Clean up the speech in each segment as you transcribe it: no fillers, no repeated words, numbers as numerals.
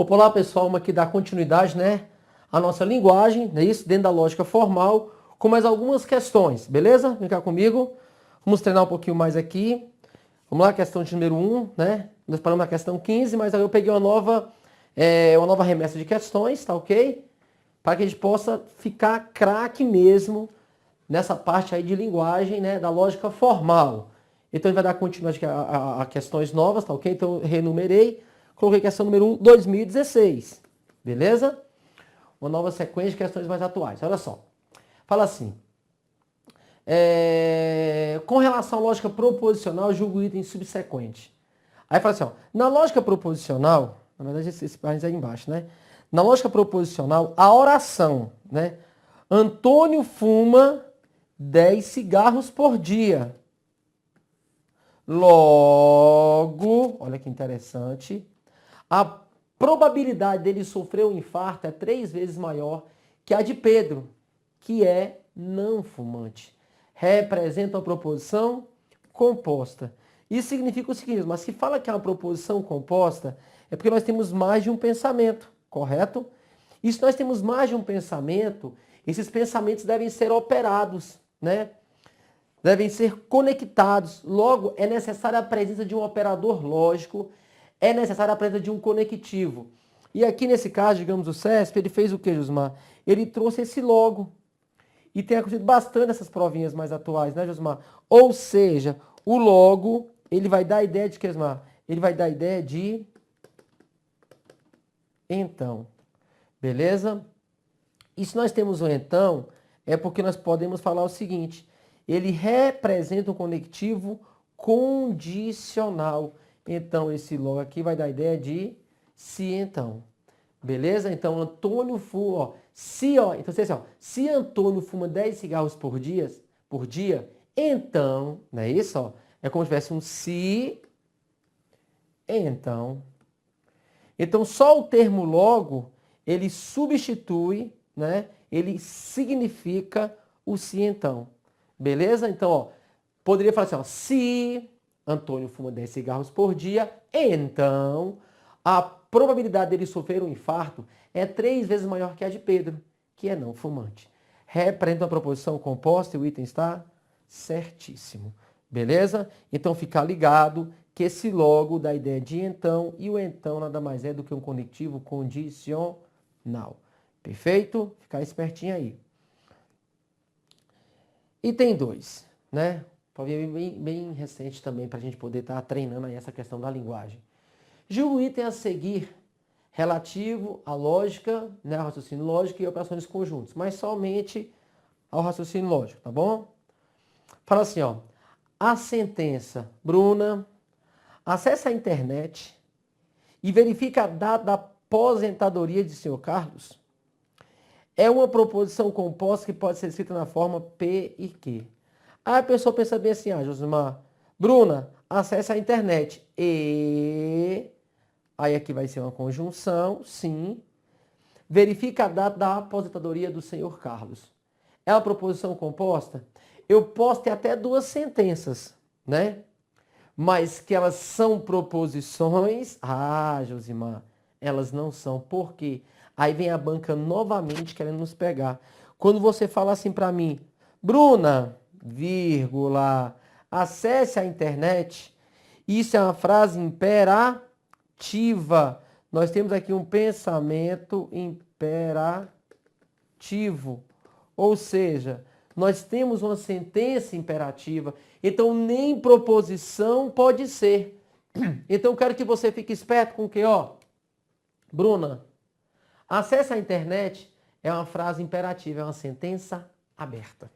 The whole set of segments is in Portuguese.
Olá pessoal, vamos aqui dar continuidade, né, à nossa linguagem, né, isso, dentro da lógica formal, com mais algumas questões, beleza? Vem cá comigo, vamos treinar um pouquinho mais aqui. Vamos lá, questão de número 1, né? Nós paramos na questão 15, mas aí eu peguei uma nova remessa de questões, tá ok? Para que a gente possa ficar craque mesmo nessa parte aí de linguagem, né, da lógica formal. Então ele vai dar continuidade a questões novas, tá ok? Então eu renumerei, coloquei questão número 1, 2016, beleza? Uma nova sequência de questões mais atuais. Olha só, fala assim, com relação à lógica proposicional, julgo o item subsequente. Aí fala assim, ó, na lógica proposicional, na verdade esse parênteses aí embaixo, né? Na lógica proposicional, a oração, né? Antônio fuma 10 cigarros por dia. Logo, olha que interessante, a probabilidade dele sofrer um infarto é 3 vezes maior que a de Pedro, que é não fumante. Representa uma proposição composta. Isso significa o seguinte, mas se fala que é uma proposição composta, é porque nós temos mais de um pensamento, correto? E se nós temos mais de um pensamento, esses pensamentos devem ser operados, né? Devem ser conectados. Logo, é necessária a presença de um operador lógico, é necessária a presença de um conectivo. E aqui nesse caso, digamos, o CESP, ele fez o que, Josmar? Ele trouxe esse logo. E tem acontecido bastante essas provinhas mais atuais, né, Josmar? Ou seja, o logo, ele vai dar a ideia de que, Josmar? Ele vai dar a ideia de então. Beleza? E se nós temos um então, é porque nós podemos falar o seguinte, ele representa um conectivo condicional. Então, esse logo aqui vai dar a ideia de se então. Beleza? Então, Antônio fuma, ó, então, assim, ó, se Antônio fuma 10 cigarros por dia, então, não é isso? Ó, é como se tivesse um se, então. Então, só o termo logo, ele substitui, né? Ele significa o se então. Beleza? Então, ó, poderia falar assim, ó, se Antônio fuma 10 cigarros por dia, então a probabilidade dele sofrer um infarto é 3 vezes maior que a de Pedro, que é não fumante. Representa uma proposição composta e o item está certíssimo. Beleza? Então, ficar ligado que esse logo dá a ideia de então, e o então nada mais é do que um conectivo condicional. Perfeito? Ficar espertinho aí. Item 2, né? Bem recente também para a gente poder estar treinando aí essa questão da linguagem. Julgo o item a seguir relativo à lógica, né, ao raciocínio lógico e operações conjuntas, mas somente ao raciocínio lógico, tá bom? Fala assim, ó, a sentença, Bruna, acesse a internet e verifica a data da aposentadoria de senhor Carlos. É uma proposição composta que pode ser escrita na forma P e Q. Aí a pessoa pensa bem assim, Josimar, Bruna, acesse a internet e... Aí aqui vai ser uma conjunção, sim. Verifica a data da aposentadoria do senhor Carlos. É uma proposição composta? Eu posso ter até 2 sentenças, né? Mas que elas são proposições... Josimar, elas não são. Por quê? Aí vem a banca novamente querendo nos pegar. Quando você fala assim para mim, Bruna, vírgula, acesse a internet, isso é uma frase imperativa. Nós temos aqui um pensamento imperativo. Ou seja, nós temos uma sentença imperativa. Então, nem proposição pode ser. Então, eu quero que você fique esperto com o que, ó. Bruna, acesse a internet é uma frase imperativa, é uma sentença aberta.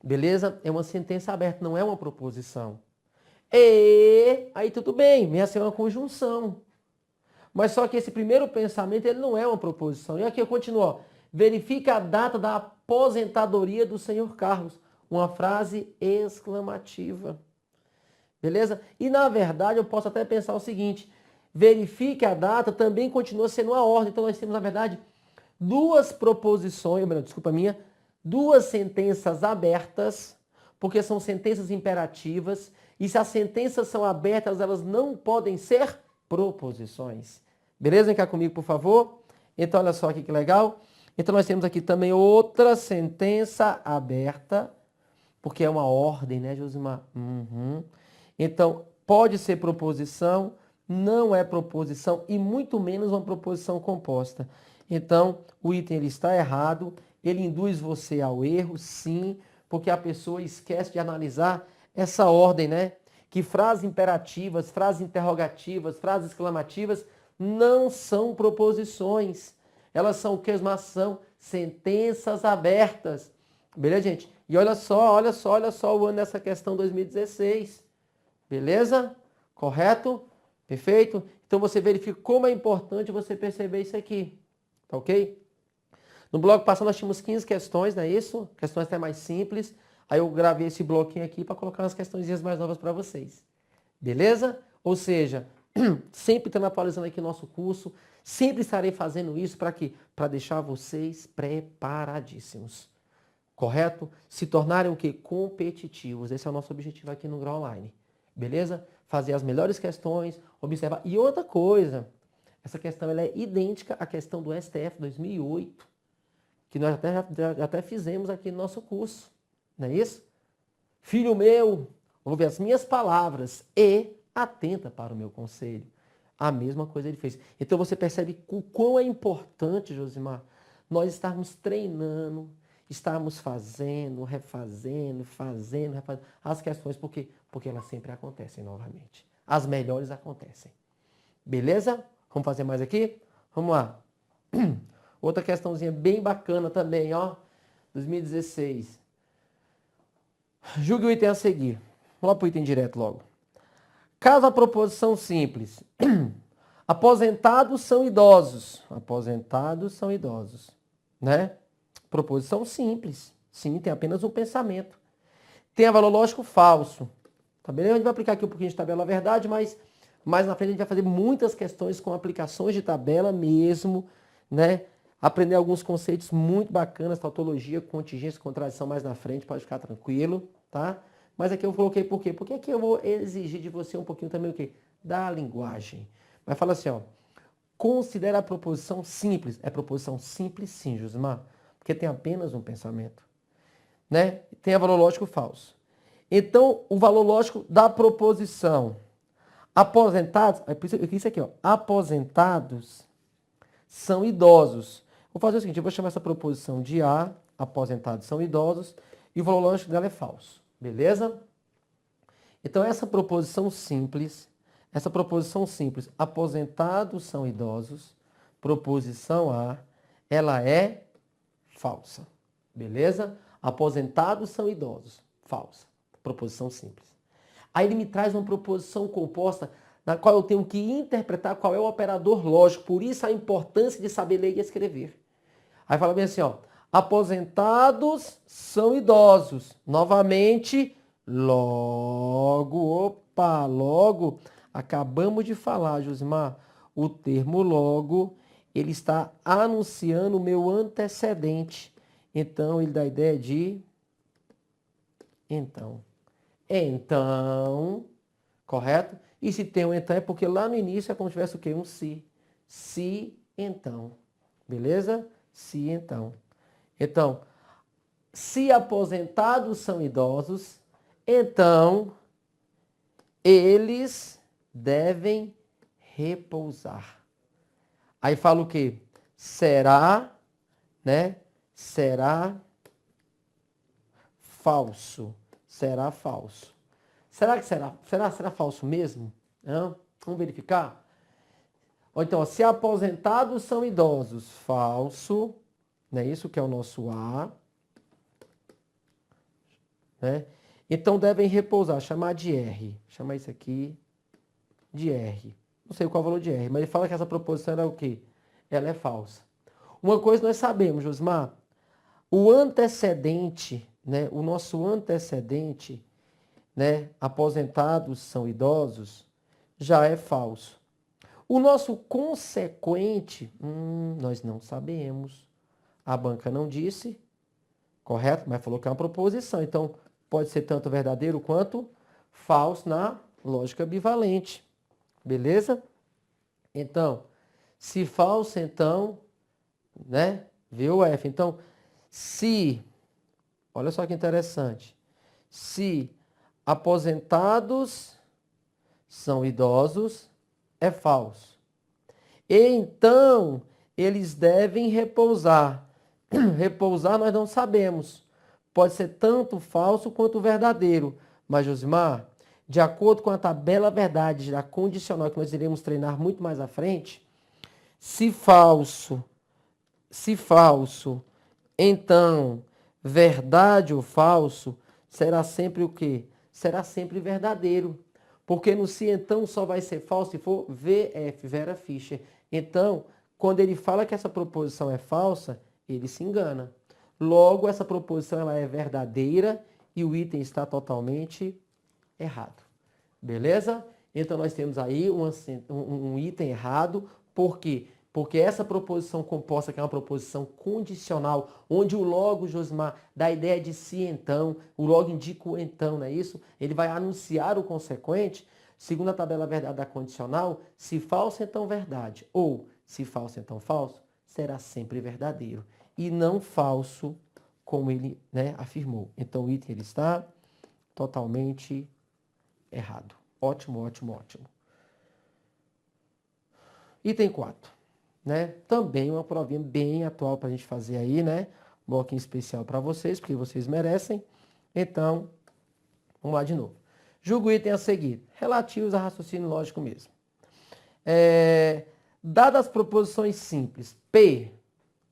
Beleza? É uma sentença aberta, não é uma proposição. E aí tudo bem, vem a ser uma conjunção. Mas só que esse primeiro pensamento ele não é uma proposição. E aqui eu continuo. Ó. Verifica a data da aposentadoria do senhor Carlos. Uma frase exclamativa. Beleza? E na verdade eu posso até pensar o seguinte. Verifique a data também continua sendo uma ordem. Então nós temos na verdade 2 proposições, desculpa minha, 2 sentenças abertas, porque são sentenças imperativas. E se as sentenças são abertas, elas não podem ser proposições. Beleza? Vem cá comigo, por favor. Então, olha só aqui que legal. Então, nós temos aqui também outra sentença aberta, porque é uma ordem, né, Josimar? Uhum. Então, pode ser proposição, não é proposição e muito menos uma proposição composta. Então, o item ele está errado, ele induz você ao erro, sim, porque a pessoa esquece de analisar essa ordem, né? Que frases imperativas, frases interrogativas, frases exclamativas não são proposições. Elas são o que mais são? Sentenças abertas. Beleza, gente? E olha só o ano dessa questão 2016. Beleza? Correto? Perfeito? Então você verifica como é importante você perceber isso aqui. Tá ok? No bloco passado nós tínhamos 15 questões, não é isso? Questões até mais simples. Aí eu gravei esse bloquinho aqui para colocar umas questões mais novas para vocês. Beleza? Ou seja, sempre estando atualizando aqui o nosso curso, sempre estarei fazendo isso para quê? Para deixar vocês preparadíssimos. Correto? Se tornarem o quê? Competitivos. Esse é o nosso objetivo aqui no Grau Online. Beleza? Fazer as melhores questões, observar. E outra coisa, essa questão ela é idêntica à questão do STF 2008, que nós até fizemos aqui no nosso curso. Não é isso? Filho meu, ouve as minhas palavras e atenta para o meu conselho. A mesma coisa ele fez. Então você percebe o quão é importante, Josimar, nós estarmos treinando, estarmos fazendo, refazendo as questões, por quê? Porque elas sempre acontecem novamente. As melhores acontecem. Beleza? Vamos fazer mais aqui? Vamos lá. Outra questãozinha bem bacana também, ó. 2016. Julgue o item a seguir. Vamos lá para o item direto logo. Caso a proposição simples. Aposentados são idosos. Aposentados são idosos. Né? Proposição simples. Sim, tem apenas um pensamento. Tem valor lógico falso. Tá bem? A gente vai aplicar aqui um pouquinho de tabela verdade, mas mais na frente a gente vai fazer muitas questões com aplicações de tabela mesmo, né? Aprender alguns conceitos muito bacanas, tautologia, contingência, contradição mais na frente, pode ficar tranquilo, tá? Mas aqui eu coloquei por quê? Porque aqui eu vou exigir de você um pouquinho também o quê? Da linguagem. Mas fala assim, ó. Considera a proposição simples. É proposição simples sim, Josimar. Porque tem apenas um pensamento. Né? Tem a valor lógico falso. Então, o valor lógico da proposição. Aposentados, isso aqui, ó. Aposentados são idosos. Vou fazer o seguinte, eu vou chamar essa proposição de A, aposentados são idosos, e o valor lógico dela é falso. Beleza? Então, essa proposição simples, aposentados são idosos, proposição A, ela é falsa. Beleza? Aposentados são idosos. Falsa. Proposição simples. Aí ele me traz uma proposição composta na qual eu tenho que interpretar qual é o operador lógico. Por isso a importância de saber ler e escrever. Aí fala bem assim, ó. Aposentados são idosos. Novamente, logo. Logo. Acabamos de falar, Josimar. O termo logo, ele está anunciando o meu antecedente. Então, ele dá a ideia de então. Então, correto? E se tem um então é porque lá no início é como se tivesse o quê? Um se. Se, então. Beleza? Se, então. Então, se aposentados são idosos, então eles devem repousar. Aí fala o quê? Será, né? Será falso. Será falso. Será que será falso mesmo? Não? Vamos verificar? Ou então, se aposentados são idosos, falso, não é isso que é o nosso A, né? Então devem repousar, chamar de R. Chamar isso aqui de R. Não sei qual é o valor de R, mas ele fala que essa proposição era o quê? Ela é falsa. Uma coisa nós sabemos, Josmar, o antecedente, né? O nosso antecedente, né? Aposentados são idosos, já é falso. O nosso consequente, nós não sabemos. A banca não disse, correto? Mas falou que é uma proposição. Então, pode ser tanto verdadeiro quanto falso na lógica bivalente. Beleza? Então, Se falso, então, né? VUF. Então, se, olha só que interessante, se aposentados são idosos, é falso. E então, eles devem repousar. Repousar nós não sabemos. Pode ser tanto falso quanto verdadeiro. Mas, Josimar, de acordo com a tabela verdade da condicional que nós iremos treinar muito mais à frente, se falso, então, verdade ou falso, será sempre o quê? Será sempre verdadeiro. Porque no se então só vai ser falso se for VF, Vera Fischer. Então, quando ele fala que essa proposição é falsa, ele se engana. Logo, essa proposição ela é verdadeira e o item está totalmente errado. Beleza? Então, nós temos aí um item errado. Por quê? Porque essa proposição composta, que é uma proposição condicional, onde o logo, Josmar, dá a ideia de se então, o logo indica o então, não é isso? Ele vai anunciar o consequente, segundo a tabela verdade da condicional, se falso, então verdade. Ou, se falso, então falso, será sempre verdadeiro. E não falso, como ele, né, afirmou. Então, o item ele está totalmente errado. Ótimo, ótimo, ótimo. Item 4. Né? Também uma provinha bem atual para a gente fazer aí, né? Um bloquinho especial para vocês, porque vocês merecem. Então, vamos lá de novo. Julgo o item a seguir, relativos a raciocínio lógico mesmo. Dadas as proposições simples, P,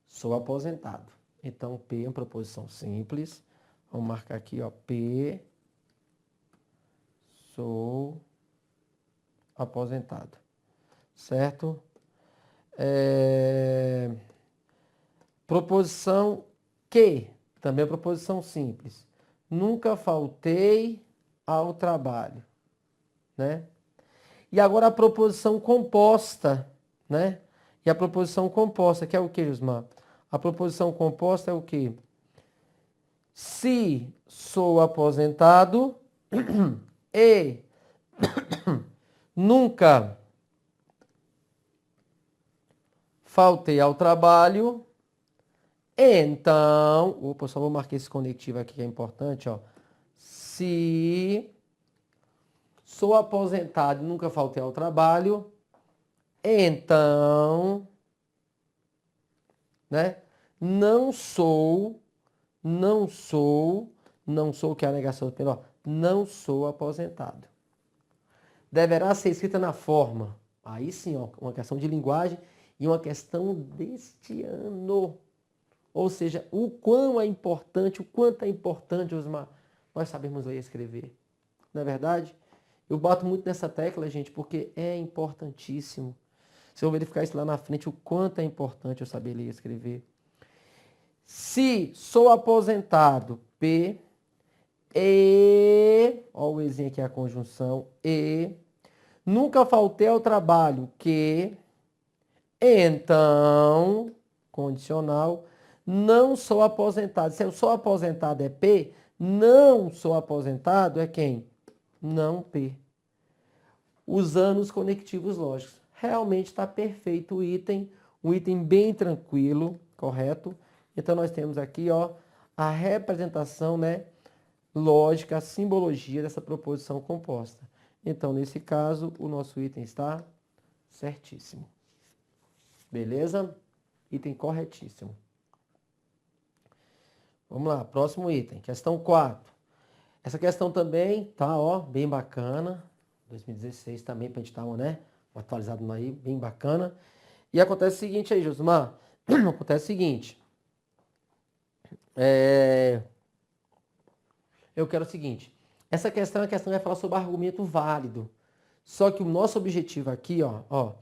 sou aposentado. Então, P é uma proposição simples. Vamos marcar aqui, ó, P, sou aposentado. Certo? Proposição que, também é proposição simples. Nunca faltei ao trabalho, né? E agora a proposição composta, né? E a proposição composta, que é o que, Jusmar? A proposição composta é o quê? Se sou aposentado e nunca faltei ao trabalho, então, opa, só vou marcar esse conectivo aqui que é importante, ó. Se sou aposentado e nunca faltei ao trabalho, então, né? Não sou, que é a negação do penal, não sou aposentado. Deverá ser escrita na forma, aí sim, ó, uma questão de linguagem e uma questão deste ano. Ou seja, o quanto é importante, Osmar, nós sabemos ler e escrever. Não é verdade? Eu bato muito nessa tecla, gente, porque é importantíssimo. Se eu verificar isso lá na frente, o quanto é importante eu saber ler e escrever. Se sou aposentado, P, e, ó o Ezinho aqui, a conjunção, e, nunca faltei ao trabalho, que, então, condicional, não sou aposentado. Se eu sou aposentado é P, não sou aposentado é quem? Não P. Usando os conectivos lógicos. Realmente está perfeito o item, um item bem tranquilo, correto? Então nós temos aqui, ó, a representação, né, lógica, a simbologia dessa proposição composta. Então, nesse caso, o nosso item está certíssimo. Beleza? Item corretíssimo. Vamos lá, próximo item, questão 4. Essa questão também tá, ó, bem bacana. 2016 também, para a gente estar, né, atualizado aí, bem bacana. E acontece o seguinte aí, Josmar. Acontece o seguinte. Eu quero o seguinte. Essa questão é a questão que vai falar sobre argumento válido. Só que o nosso objetivo aqui, ó,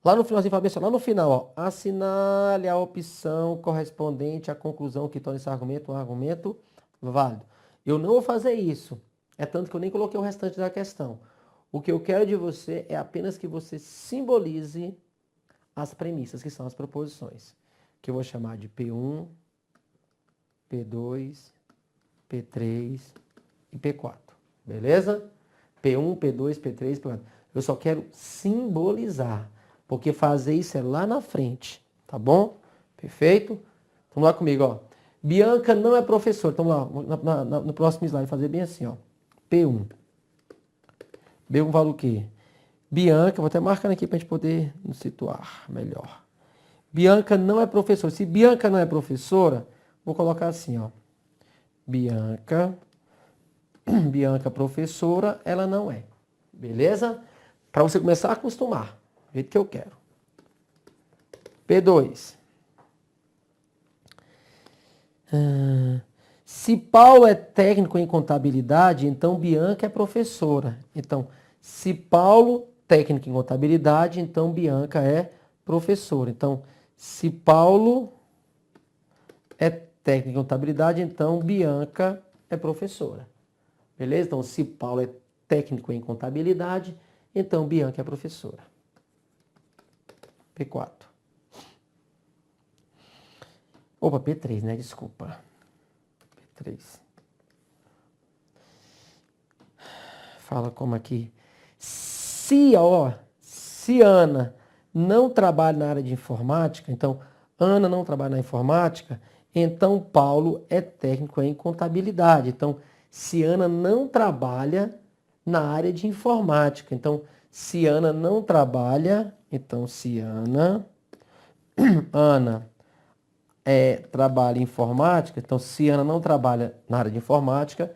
lá no finalzinho, fala bem assim, lá no final, ó, assinale a opção correspondente à conclusão que torna esse argumento um argumento válido. Eu não vou fazer isso. É tanto que eu nem coloquei o restante da questão. O que eu quero de você é apenas que você simbolize as premissas, que são as proposições. Que eu vou chamar de P1, P2, P3 e P4. Beleza? P1, P2, P3, P4. Eu só quero simbolizar. Porque fazer isso é lá na frente, tá bom? Perfeito? Vamos lá comigo, ó. Bianca não é professora. Então vamos lá, no próximo slide, fazer bem assim, ó. P1. B1 vale o quê? Bianca, vou até marcar aqui para a gente poder nos situar melhor. Bianca não é professora. Se Bianca não é professora, vou colocar assim, ó. Bianca professora, ela não é. Beleza? Para você começar a acostumar, do jeito que eu quero. P2. Se Paulo é técnico em contabilidade, então Bianca é professora. Então, se Paulo técnico em contabilidade, então Bianca é professora. Então, se Paulo é técnico em contabilidade, então Bianca é professora. Beleza? Então, se Paulo é técnico em contabilidade, então Bianca é professora. P4. Opa, P3, né? Desculpa. P3. Fala como aqui. Se Ana não trabalha na área de informática, então Ana não trabalha na informática, então Paulo é técnico em contabilidade. Então, se Ana não trabalha na área de informática, então se Ana não trabalha, então se Ana trabalha em informática, então se Ana não trabalha na área de informática,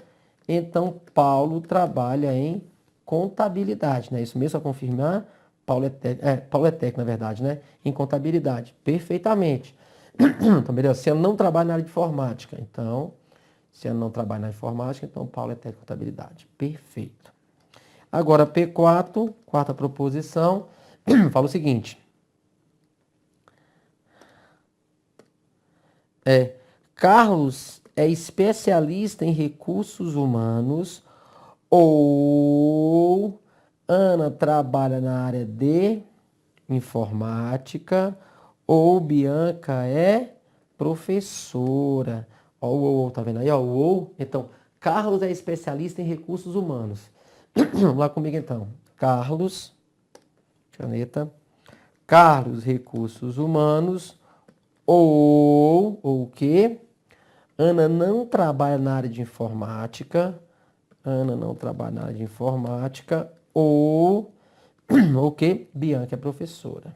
então Paulo trabalha em contabilidade, né? Isso mesmo, só confirmar, Paulo é técnico, na verdade, né? Em contabilidade, perfeitamente. Então, beleza, se Ana não trabalha na área de informática, então, se Ana não trabalha na informática, então Paulo é técnico em contabilidade, perfeito. Agora, P4, quarta proposição, fala o seguinte. Carlos é especialista em recursos humanos ou Ana trabalha na área de informática ou Bianca é professora. Ó, tá vendo aí? Ó, então, Carlos é especialista em recursos humanos. Vamos lá comigo então. Carlos, caneta. Carlos, recursos humanos ou o quê? Ana não trabalha na área de informática. Ana não trabalha na área de informática. Ou o quê? Bianca é professora.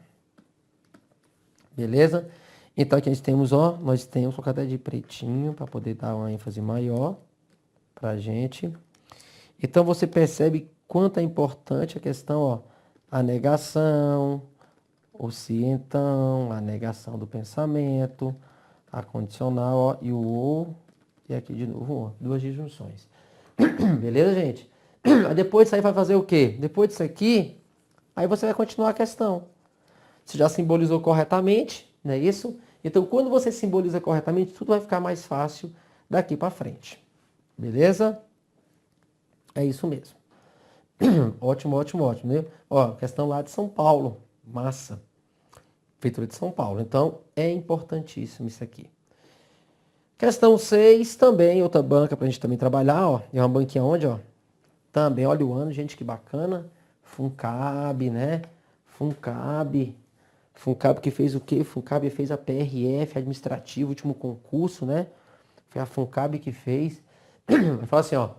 Beleza? Então aqui nós temos, colocar até de pretinho para poder dar uma ênfase maior pra gente. Então você percebe quanto é importante a questão, ó, a negação, o se então, a negação do pensamento, a condicional, ó, e o ou, e aqui de novo, ó, duas disjunções. Beleza, gente? Aí depois disso aí vai fazer o quê? Depois disso aqui, aí você vai continuar a questão. Você já simbolizou corretamente, não é isso? Então, quando você simboliza corretamente, tudo vai ficar mais fácil daqui para frente. Beleza? É isso mesmo. Ótimo, ótimo, ótimo. Né? Ó, questão lá de São Paulo. Massa. Prefeitura de São Paulo. Então, é importantíssimo isso aqui. Questão 6, também, outra banca para a gente também trabalhar, ó. É uma banquinha onde, ó? Também, olha o ano, gente, que bacana. Funcab, né? Funcab que fez o quê? Funcab fez a PRF, administrativo, último concurso, né? Foi a Funcab que fez. Fala assim, ó.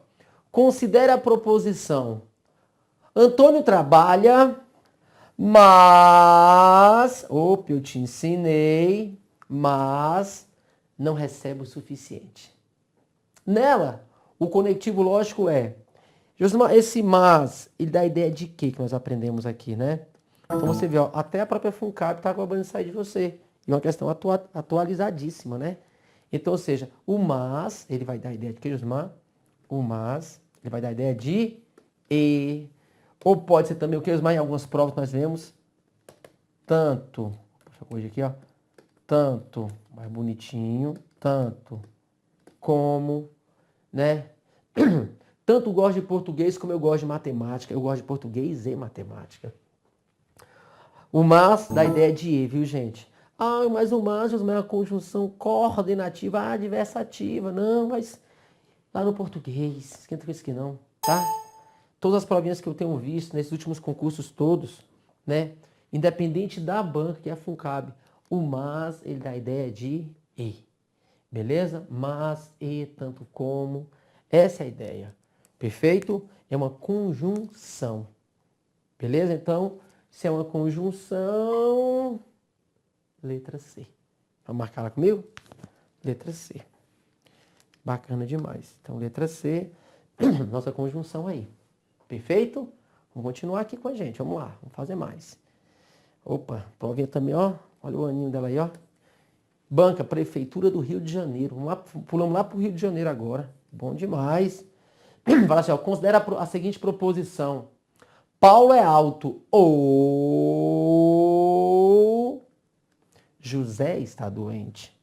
Considere a proposição. Antônio trabalha, mas... Opa, eu te ensinei, mas não recebe o suficiente. Nela, o conectivo lógico é... Josimar, esse mas, ele dá a ideia de quê que nós aprendemos aqui, né? Então você vê, ó, até a própria Funcab está cobrando isso aí de você. E uma questão atualizadíssima, né? Então, ou seja, o mas, ele vai dar a ideia de que, Josimar? O mas, ele vai dar a ideia de e. Ou pode ser também o que, Josimar? Em algumas provas nós vemos tanto. Deixa eu corrigir aqui, ó. Tanto, mais bonitinho, tanto como, né? Tanto gosto de português como eu gosto de matemática. Eu gosto de português e matemática. O mas dá ideia de e, viu, gente? Ah, mas o mas é uma conjunção coordenativa adversativa. Não, mas lá no português, esquenta com isso aqui não, tá? Todas as provinhas que eu tenho visto nesses últimos concursos todos, né? Independente da banca, que é a FUNCAB. O mas, ele dá a ideia de e. Beleza? Mas, e, tanto como. Essa é a ideia. Perfeito? É uma conjunção. Beleza? Então, se é uma conjunção, letra C. Vamos marcar lá comigo? Letra C. Bacana demais. Então, letra C, nossa conjunção aí. Perfeito? Vamos continuar aqui com a gente. Vamos lá, vamos fazer mais. Opa, provinha também, ó. Olha o aninho dela aí, ó. Banca, Prefeitura do Rio de Janeiro. Pulamos lá para o Rio de Janeiro agora. Bom demais. Fala assim, ó, considera a seguinte proposição. Paulo é alto ou José está doente.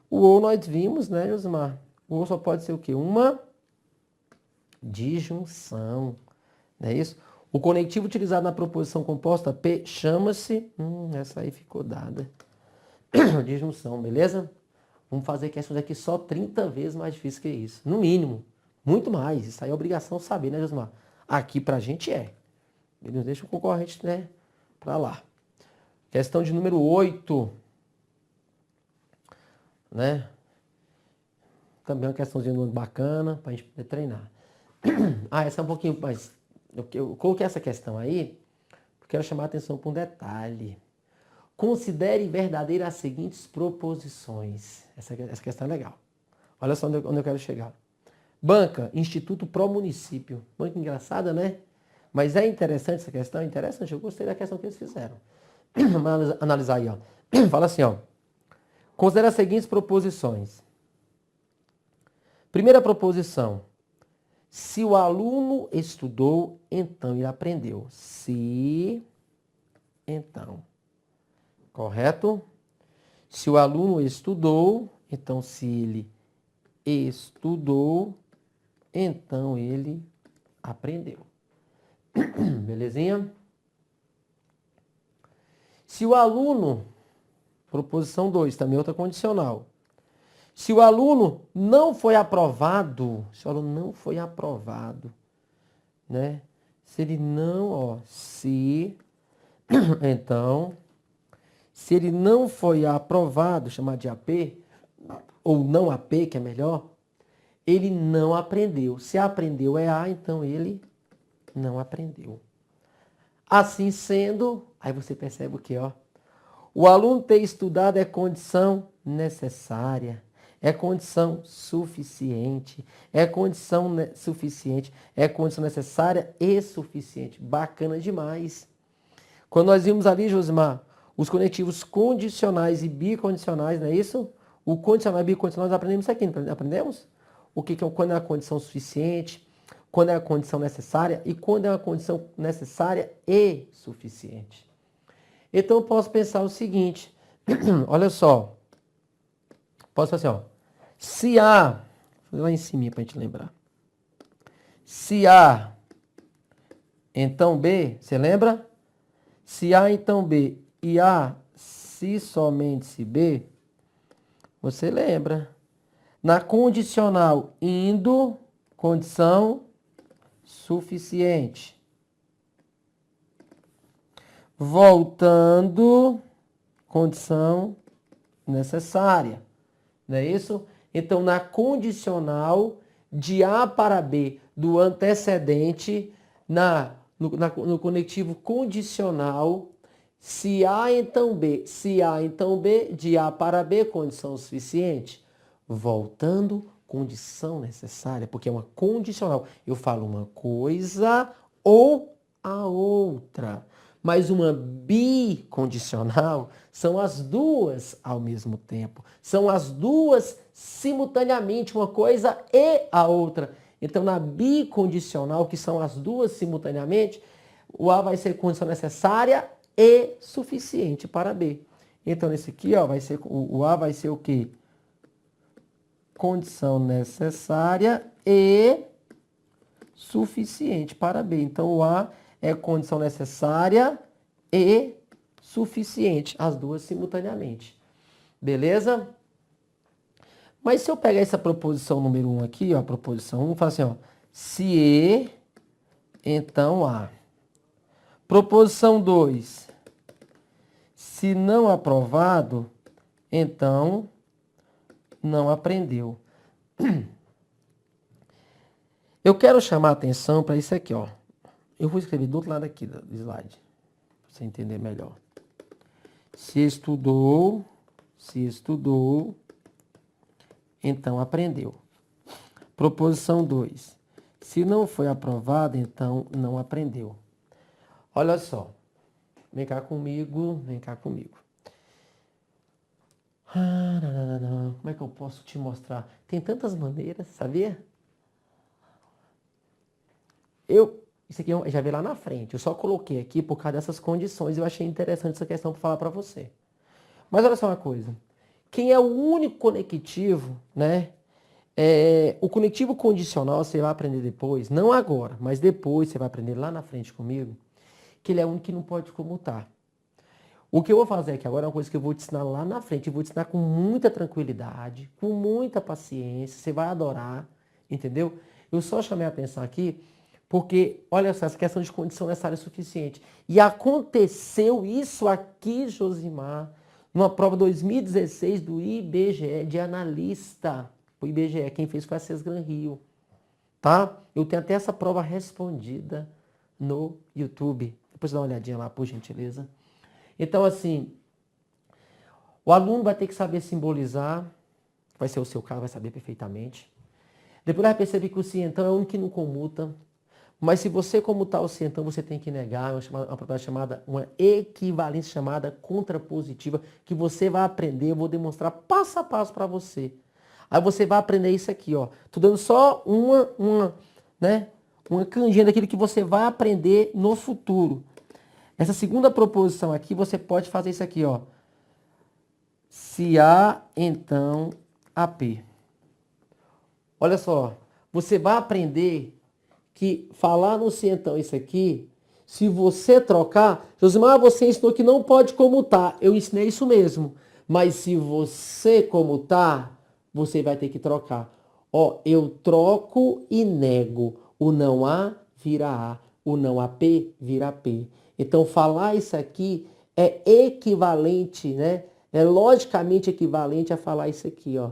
O ou nós vimos, né, Josmar? O ou só pode ser o quê? Uma disjunção. Não é isso? O conectivo utilizado na proposição composta P chama-se... essa aí ficou dada. Disjunção, beleza? Vamos fazer questões aqui só 30 vezes mais difícil que isso. No mínimo. Muito mais. Isso aí é obrigação saber, né, Josmar? Aqui pra gente é. Ele não deixa o concorrente, né, pra lá. Questão de número 8. Né? Também uma questãozinha bacana pra gente poder treinar. Essa é um pouquinho mais... Eu coloquei essa questão aí porque quero chamar a atenção para um detalhe. Considere verdadeira as seguintes proposições. Essa questão é legal. Olha só onde eu quero chegar. Banca, Instituto Pro Município. Banca engraçada, né? Mas é interessante essa questão? É interessante. Eu gostei da questão que eles fizeram. Vamos analisar aí, ó. Fala assim, ó. Considere as seguintes proposições. Primeira proposição. Se o aluno estudou, então ele aprendeu. Se, então. Correto? Se o aluno estudou, então se ele estudou, então ele aprendeu. Belezinha? Se o aluno, proposição 2, também outra condicional. Se o aluno não foi aprovado, né? Se ele não, ó, se, então, se ele não foi aprovado, chamar de AP, ou não AP, que é melhor, ele não aprendeu. Se aprendeu é A, então ele não aprendeu. Assim sendo, aí você percebe o que, ó? O aluno ter estudado é condição necessária. É condição suficiente. É condição suficiente. É condição necessária e suficiente. Bacana demais. Quando nós vimos ali, Josimar, os conectivos condicionais e bicondicionais, não é isso? O condicional e bicondicional nós aprendemos isso aqui, não aprendemos? O que é quando é a condição suficiente, quando é a condição necessária e quando é uma condição necessária e suficiente. Então eu posso pensar o seguinte, olha só. Posso fazer assim, ó. Se A, vou fazer lá em cima para a gente lembrar. Se A, então B, você lembra? Se A, então B e A, se somente se B, você lembra. Na condicional indo, condição suficiente. Voltando, condição necessária. Não é isso? Então, na condicional de A para B do antecedente, no conectivo condicional, se A então B, de A para B, condição suficiente. Voltando, condição necessária, porque é uma condicional. Eu falo uma coisa ou a outra. Mas uma bicondicional são as duas ao mesmo tempo. São as duas simultaneamente, uma coisa e a outra. Então, na bicondicional, que são as duas simultaneamente, o A vai ser condição necessária e suficiente para B. Então, nesse aqui, ó, o A vai ser o quê? Condição necessária e suficiente para B. Então, o A é condição necessária e suficiente, as duas simultaneamente. Beleza? Mas se eu pegar essa proposição número 1 aqui, ó, a proposição 1, fala assim, ó, se E, então A. Proposição 2, Se não aprovado, então não aprendeu. Eu quero chamar a atenção para isso aqui, ó. Eu vou escrever do outro lado aqui do slide, para você entender melhor. Se estudou, então aprendeu. Proposição 2. Se não foi aprovado, então não aprendeu. Olha só. Vem cá comigo, vem cá comigo. Como é que eu posso te mostrar? Tem tantas maneiras, sabia? Isso aqui eu já vi lá na frente. Eu só coloquei aqui por causa dessas condições. Eu achei interessante essa questão para falar para você. Mas olha só uma coisa. Quem é o único conectivo, né? O conectivo condicional você vai aprender depois, não agora, mas depois você vai aprender lá na frente comigo, que ele é o único que não pode comutar. O que eu vou fazer aqui agora é uma coisa que eu vou te ensinar lá na frente. Eu vou te ensinar com muita tranquilidade, com muita paciência. Você vai adorar, entendeu? Eu só chamei a atenção aqui porque, olha só, essa questão de condição necessária é suficiente. E aconteceu isso aqui, Josimar, numa prova 2016 do IBGE, de analista. O IBGE, quem fez foi a Sesgran Rio. Tá? Eu tenho até essa prova respondida no YouTube. Depois dá uma olhadinha lá, por gentileza. Então, assim, o aluno vai ter que saber simbolizar, vai ser o seu caso, vai saber perfeitamente. Depois vai perceber que o cientão é o único que não comuta. Mas se você comutar o cientão, você tem que negar uma propriedade chamada, uma equivalência chamada contrapositiva, que você vai aprender, eu vou demonstrar passo a passo para você. Aí você vai aprender isso aqui, ó. Tô dando só uma canjinha daquilo que você vai aprender no futuro. Essa segunda proposição aqui, você pode fazer isso aqui, ó. Se A, então AP. Olha só, você vai aprender que falar no se então isso aqui, se você trocar, Josimar, você ensinou que não pode comutar. Eu ensinei isso mesmo. Mas se você comutar, você vai ter que trocar. Ó, eu troco e nego. O não A vira A. O não AP vira P. Então, falar isso aqui é equivalente, né? É logicamente equivalente a falar isso aqui, ó.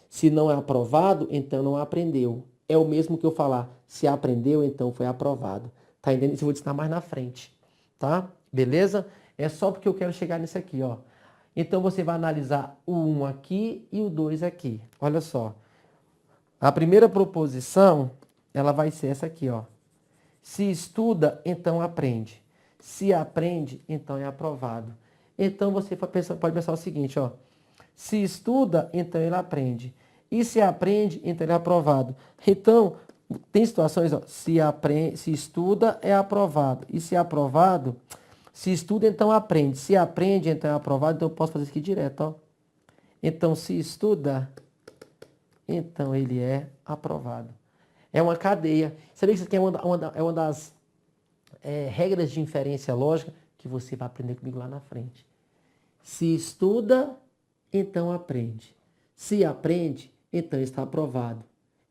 Se não é aprovado, então não aprendeu. É o mesmo que eu falar, se aprendeu, então foi aprovado. Tá entendendo? Isso eu vou te ensinar mais na frente, tá? Beleza? É só porque eu quero chegar nisso aqui, ó. Então, você vai analisar o 1 aqui e o 2 aqui. Olha só. A primeira proposição, ela vai ser essa aqui, ó. Se estuda, então aprende. Se aprende, então é aprovado. Então você pode pensar o seguinte, ó. Se estuda, então ele aprende. E se aprende, então ele é aprovado. Então, tem situações, ó. Se estuda, é aprovado. E se é aprovado, se estuda, então aprende. Se aprende, então é aprovado. Então eu posso fazer isso aqui direto, ó. Então, se estuda, então ele é aprovado. É uma cadeia. Sabia que isso aqui é uma das regras de inferência lógica que você vai aprender comigo lá na frente. Se estuda, então aprende. Se aprende, então está aprovado.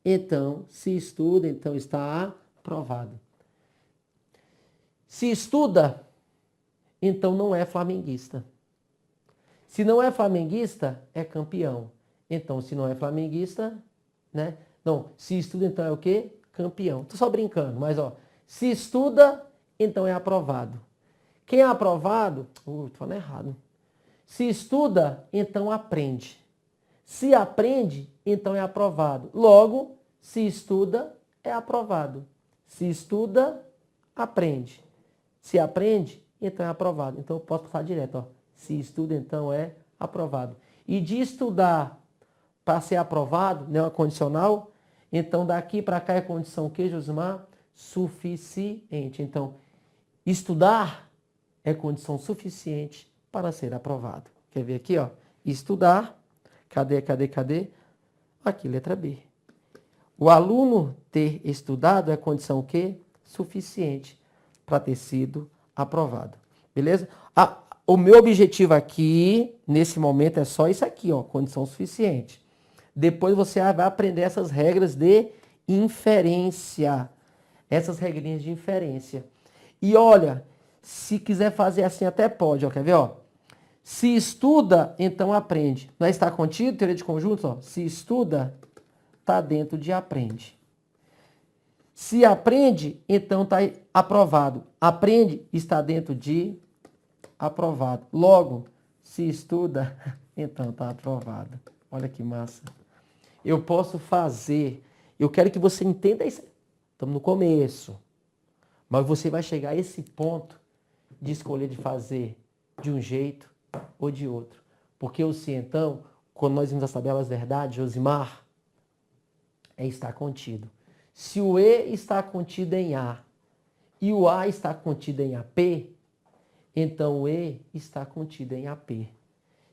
Então, se estuda, então está aprovado. Se estuda, então não é flamenguista. Se não é flamenguista, é campeão. Então, se não é flamenguista, né? Não, se estuda, então é o quê? Campeão. Tô só brincando, mas ó, se estuda, então é aprovado. Quem é aprovado, tô falando errado. Se estuda, então aprende. Se aprende, então é aprovado. Logo, se estuda, é aprovado. Se estuda, aprende. Se aprende, então é aprovado. Então eu posso passar direto, ó. Se estuda, então é aprovado. E de estudar para ser aprovado, né, uma condicional, então daqui para cá é condição que, Josimar? Suficiente. Então, estudar é condição suficiente para ser aprovado. Quer ver aqui, ó? Estudar, cadê? Aqui, letra B. O aluno ter estudado é condição o quê? Suficiente para ter sido aprovado. Beleza? O meu objetivo aqui, nesse momento, é só isso aqui, ó, condição suficiente. Depois você vai aprender essas regras de inferência. Essas regrinhas de inferência. E olha, se quiser fazer assim até pode, ó, quer ver, ó? Se estuda, então aprende. Não é está contido, teoria de conjuntos? Ó. Se estuda, está dentro de aprende. Se aprende, então está aprovado. Aprende, está dentro de aprovado. Logo, se estuda, então está aprovado. Olha que massa. Eu posso fazer. Eu quero que você entenda isso. Estamos no começo. Mas você vai chegar a esse ponto de escolher de fazer de um jeito ou de outro. Porque o se então, quando nós vimos as tabelas verdade, Josimar, é estar contido. Se o E está contido em A e o A está contido em AP, então o E está contido em AP.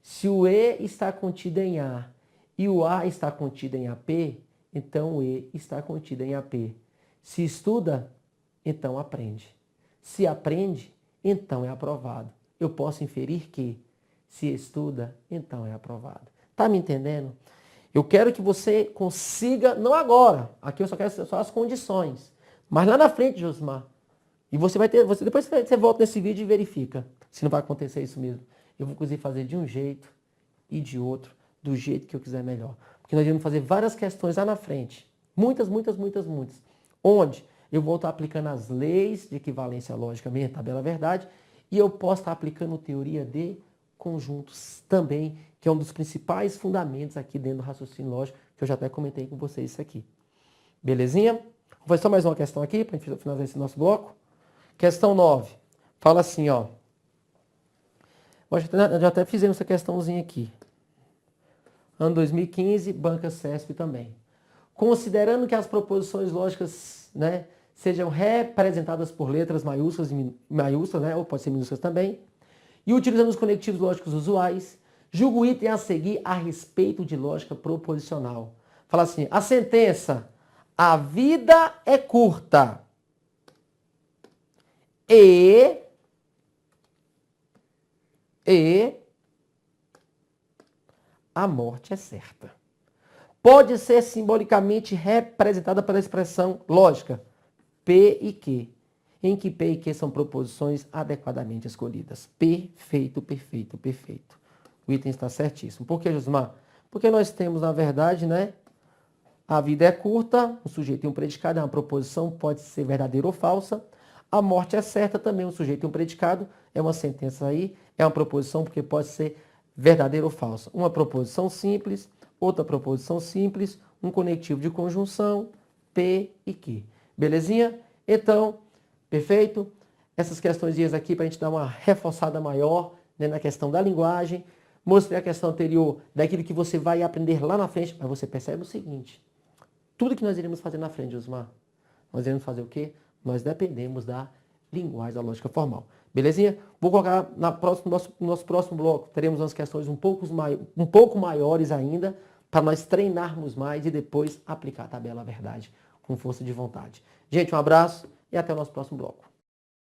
Se o E está contido em A e o A está contido em AP, então o E está contido em AP. Se estuda, então aprende. Se aprende, então é aprovado. Eu posso inferir que se estuda, então é aprovado. Tá me entendendo? Eu quero que você consiga, não agora, aqui eu só quero só as condições, mas lá na frente, Josimar. E você vai ter, depois você volta nesse vídeo e verifica se não vai acontecer isso mesmo. Eu vou conseguir fazer de um jeito e de outro, do jeito que eu quiser melhor. Porque nós vamos fazer várias questões lá na frente. Muitas. Onde eu vou estar aplicando as leis de equivalência lógica, minha tabela verdade, e eu posso estar aplicando teoria de conjuntos também, que é um dos principais fundamentos aqui dentro do raciocínio lógico, que eu já até comentei com vocês isso aqui. Belezinha? Vou fazer só mais uma questão aqui, para a gente finalizar esse nosso bloco. Questão 9. Fala assim, ó. Já até fizemos essa questãozinha aqui. Ano 2015, Banca CESP também. Considerando que as proposições lógicas, né, sejam representadas por letras maiúsculas, né, ou pode ser minúsculas também, e utilizando os conectivos lógicos usuais, julga o item a seguir a respeito de lógica proposicional. Fala assim, a sentença, a vida é curta e a morte é certa. Pode ser simbolicamente representada pela expressão lógica P e Q, em que P e Q são proposições adequadamente escolhidas. Perfeito. O item está certíssimo. Por que, Josimar? Porque nós temos, na verdade, né, a vida é curta, um sujeito e um predicado, é uma proposição, pode ser verdadeira ou falsa. A morte é certa, também um sujeito e um predicado, é uma sentença aí, é uma proposição porque pode ser verdadeira ou falsa. Uma proposição simples, outra proposição simples, um conectivo de conjunção, P e Q. Belezinha? Então, perfeito? Essas questões aqui para a gente dar uma reforçada maior, né, na questão da linguagem. Mostrei a questão anterior daquilo que você vai aprender lá na frente, mas você percebe o seguinte, tudo que nós iremos fazer na frente, Josimar, nós iremos fazer o quê? Nós dependemos da linguagem da lógica formal. Belezinha? Vou colocar no nosso próximo bloco, teremos umas questões um pouco maiores ainda, para nós treinarmos mais e depois aplicar a tabela verdade com força de vontade. Gente, um abraço e até o nosso próximo bloco.